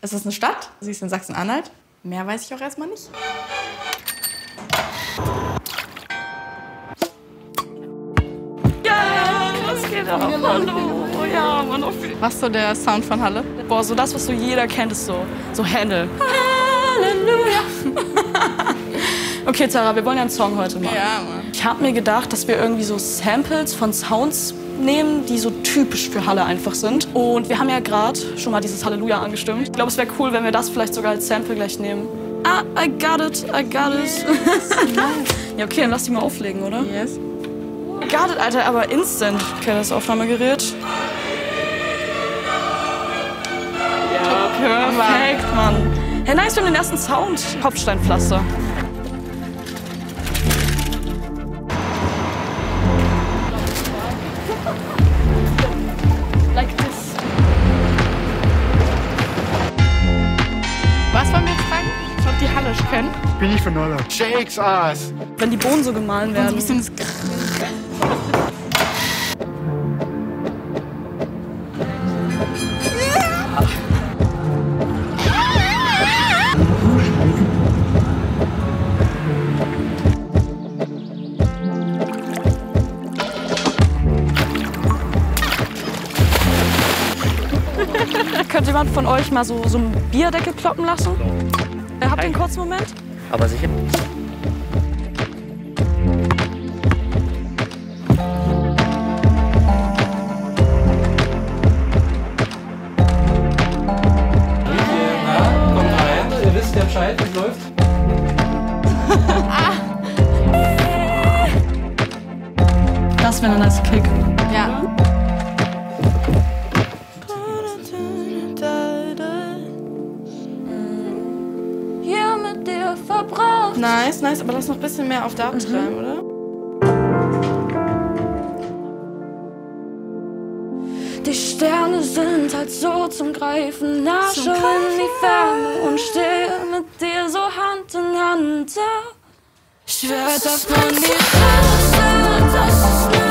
Es ist eine Stadt, sie ist in Sachsen-Anhalt. Mehr weiß ich auch erstmal nicht. Ja, was geht ab? Hallo. Ja, Mann. Was ist so der Sound von Halle? Boah, so das, was so jeder kennt, ist so Händel. Halleluja. Okay, Tara, wir wollen ja einen Song heute machen. Ja, Mann. Ich habe mir gedacht, dass wir irgendwie so Samples von Sounds nehmen, die so typisch für Halle einfach sind. Und wir haben ja gerade schon mal dieses Halleluja angestimmt. Ich glaube, es wäre cool, wenn wir das vielleicht sogar als Sample gleich nehmen. Ah, I got it, I got it. Ja, okay, dann lass die mal auflegen, oder? Yes. Got it, Alter, aber instant. Okay, das Aufnahmegerät. Ja, perfekt, Mann. Hey, nice, wir haben den ersten Sound. Kopfsteinpflaster. Like this. Was wollen wir jetzt fragen? Ob die Hallisch können? Bin ich von Nolle. Shakes ass. Wenn die Bohnen so gemahlen werden. Ein bisschen das Könnte jemand von euch mal so einen Bierdeckel ploppen lassen? Habt ihr einen kurzen Moment? Aber sicher. Kommt rein, ihr wisst ja Bescheid, wie es läuft. Das wäre ein nice Kick. Ja. Hier mit dir verbraucht. Nice, nice, aber lass noch ein bisschen mehr auf der abtreiben, oder? Die Sterne sind halt so zum Greifen nah, schon in die Ferne und stehe mit dir so Hand in Hand da. Ich werd davon die Fresse, das ist